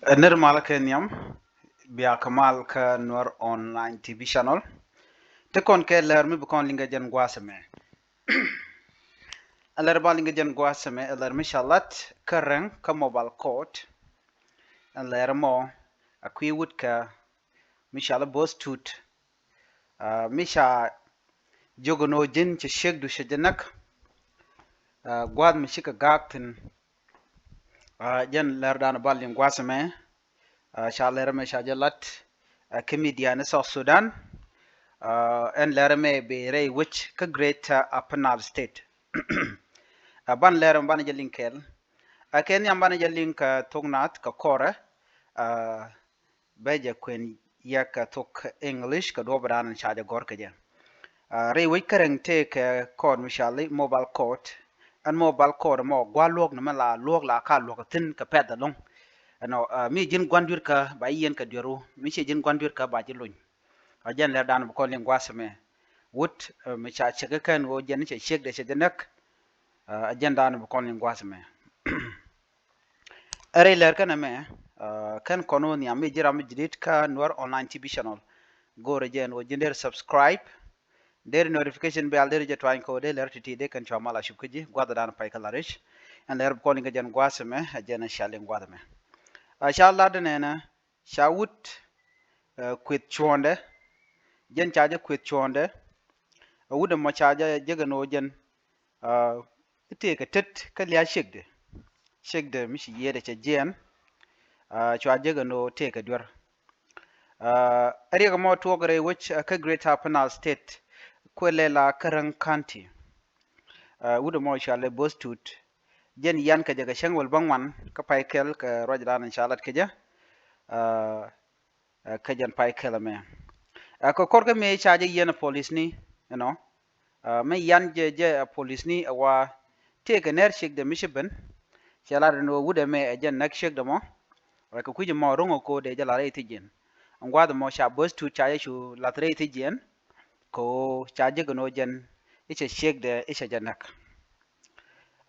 Nirmal Kenyam, Bia Kamal ka Nuer online TV channel. Te kon ke ler mi bukon linga jan gwaseme. Aler ba linga jan gwaseme aler mi shalat karang ka mobile court. Aler mo akwi wut ka mi shala boss tut. Mi sha jogono jin che shek du shejanak. Gwad mi shika gaktin. Jan ler dan ba linga gwaseme. Sha ler mi sha jalat. Kemidia na South Sudan. En lerme be rey which ka great upper state ban lerem ban je linkel ken yam ban je link thoknath ka kore be je kwen yak thok english ka do bran chaja gor ka je rey which karang take code mishali mobile code an mobile code mo gwa log na la log la ka log tin ka pet da long no mi jin gwandur ka ba yen ka diru mi che jin gwandur ka ba ji luñ ajan ler dan ko len gwasme wut mi cha chega kan wo jen che shek de che denak agenda no kon len gwasme are ler kan me kan kono ni am jira mi jidit ka Nuer online TV channel go rejen wo jinder subscribe der notification bell der je twain ko de ler titi de kan chamala shukji gwada dan pay kala rish and ler ko ni jen gwasme ajena shalen gwadame sha Allah de nena sha wut kwet chonde jen chaje kwet chonde wuda ma chaja jega no jen ite ka tet ka liya shekde mishi yede cha jen chwa jega no te ka dwar ariga mo togre which ka greater penal state kwele la karang county wuda mo shale bostut jen yan ka jaga shangwal bangwan ka paikel ka rojdan inshallah ka ja ka jan paikel me ko korga me chaje yen police ni you know me yan je police ni wa take a ner shek de mishiben shala no wude me ajen nak shek de mo ka kuje mo rongo ko de jala re tijen ngwa de mo sha bus tu cha yeshu la tre tijen ko cha je no jen iche shek de iche janak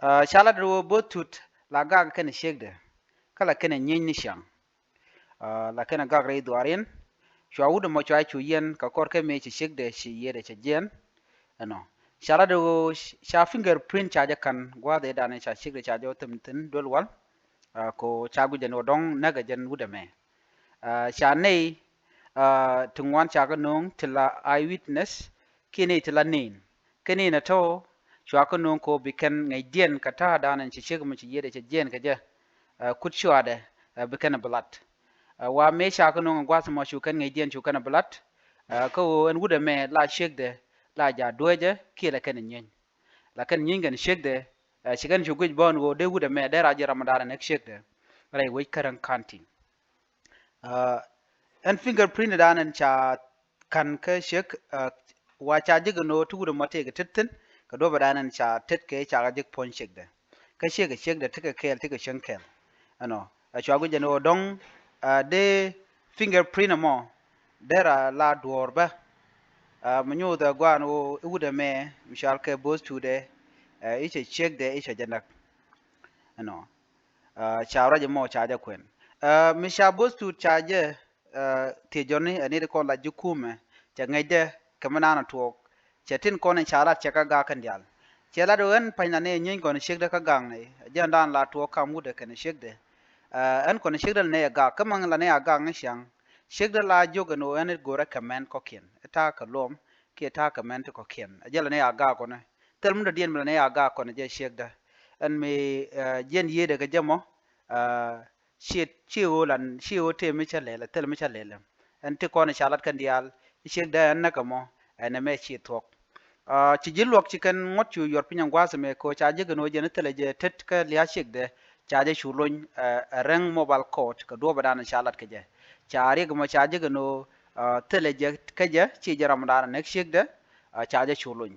shala do botut la ga ken shek de kala ken nyen ni shang la ken ga re duarin shwa wude mo cha chu yen ka kor ke me che shek de shi yede che jen ano shala do sha fingerprint chaja kan gwa de dane cha shik de chajo tumtin dolwal ko chagu jen odong naga jen wudame sha nei tungwan chaga nong tila eyewitness kini tila nin kini na to shwa ko nong ko biken ngai dien kata dane chi shik mu chi yede che jen ka je kut shwa de biken blat wa me sha ko nong gwa mo shu kan ngai dien shu kan blat ko en wudame la shik de la ja doje kila kan nyen la kan nyen gan shek de shigan shuguj bon go de wuda me de raji ramadan nek shek de rai wai karan kanti en fingerprint da nan cha kan ka shek wa cha jiga no tu da mate ga tittin ka do ba nan cha tit ke cha ga jik pon shek de ka shek de tika kel tika shankel ano a cha gu jano dong de fingerprint mo dera la dorba manyo da gwano wuda me mishal ke boss to de iche check de iche janak ano chawra je mo chaja kwen misha boss to chaje te joni ani ko la jukume cha ngede kamana na to chatin ko ne chala chaka ga kan dial chela do en paina ne nyin ko ne check de ka gang ne jandan la to kam wuda kan check de en ko ne check de ne ga kamang la ne ga ng shang check de la joga no en go recommend ko ken ta ka lom ke ta ka men ko ken ajala ne aga ko ne tel mun dien mala ne aga ko ne je shekda an me jen yede ga jamo shit chiwolan chiwote mi chalela tel mi chalela an te ko ne chalat kan dial shekda an nakamo an me chi tok ci jilwok ci kan ngot chu yor pinyang gwasa me ko cha je gno je ne tele je tet ka liya shekde cha je shulon reng mobile court ka do badana chalat ka je cha re ga cha je gno tele je ka je ci jaram dana nek shekde cha je shulon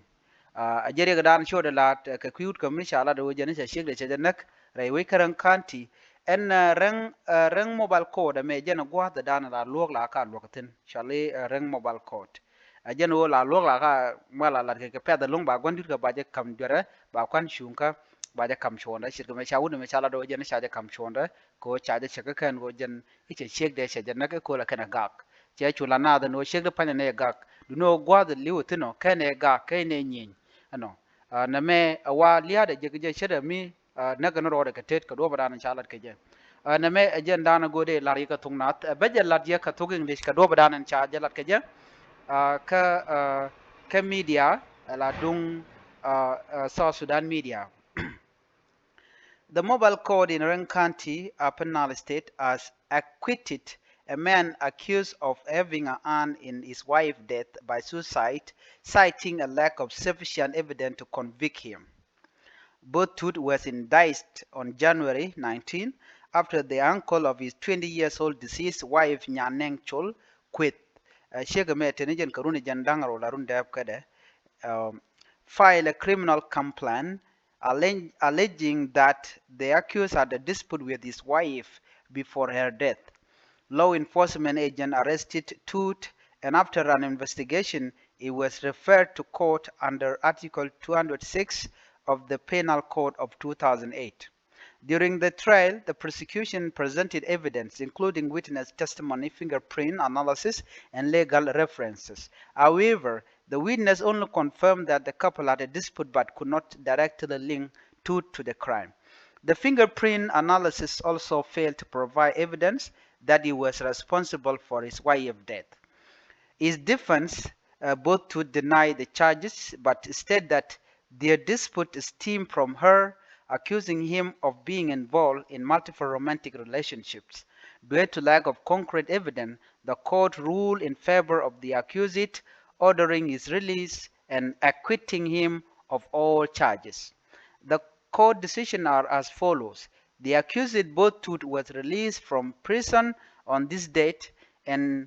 a jere ga dan shoda lat ka kuyut ka mishala do je ne cha shekde cha je nak rai we karan kanti en reng mobile code me je na gwa da dana la lok la ka lokatin shale reng mobile code ajen wo la lok la ka mala la ke pe da long ba gondit ka ba je kam jore ba kwan shunka ba ja kam chonda shir me cha wunu me cha la do jen cha ja kam chonda ko cha ja chaka kan go jen iche ciëkdɛ cha jen na ko la kana gak che chula na da no ciëkdɛ pa ne gak du no gwa da liu tino kane gak kane nyin ano na me wa liya da je shada mi na ga no ro da ka tet ka do ba dan cha la ka je na me jen dana go de lari ka thoknath ba je lat je ka thok english ka do ba dan cha je lat ka je ka media la dung South Sudan media. The mobile court in Reng County, Upper Nile State, has acquitted a man accused of having a hand in his wife's death by suicide, citing a lack of sufficient evidence to convict him. Both was indicted on January 19 after the uncle of his 20-year-old deceased wife Nyaneng Chol kuëth. Filed a criminal complaint alleging that the accused had a dispute with his wife before her death. Law enforcement agent arrested Tooth, and after an investigation, he was referred to court under Article 206 of the Penal Code of 2008. During the trial, the prosecution presented evidence, including witness testimony, fingerprint analysis, and legal references. However, the witness only confirmed that the couple had a dispute but could not directly link Tooth to the crime. The fingerprint analysis also failed to provide evidence that he was responsible for his wife's death. His defense both to deny the charges but state that their dispute stemmed from her accusing him of being involved in multiple romantic relationships. Due to lack of concrete evidence, the court ruled in favor of the accused, ordering his release and acquitting him of all charges. The court decisions are as follows. The accused Tooth was released from prison on this date and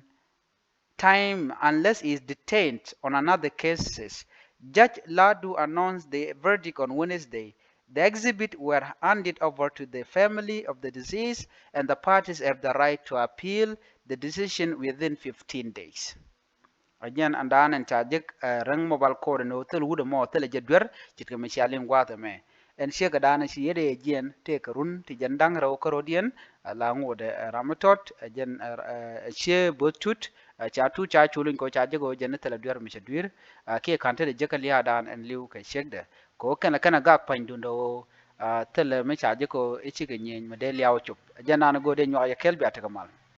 time unless he is detained on another cases. Judge Ladu announced the verdict on Wednesday. The exhibits were handed over to the family of the deceased, and the parties have the right to appeal the decision within 15 days. Again, and then and charge rang mobile code no tel wood mo tel jedwer chit me shalin gwata me en shega dana shi yede again take run ti jandang raw karodian la ngode ramatot again she botut cha tu cha chulun ko cha jego jen tel dwer me shadwir ke kante de jekal ya dan en liu ke ciëkdɛ ko kana gak pandundo tel me cha jeko ichi ke nyen me de liaw chup jana go de nyo ya kel bi atakamal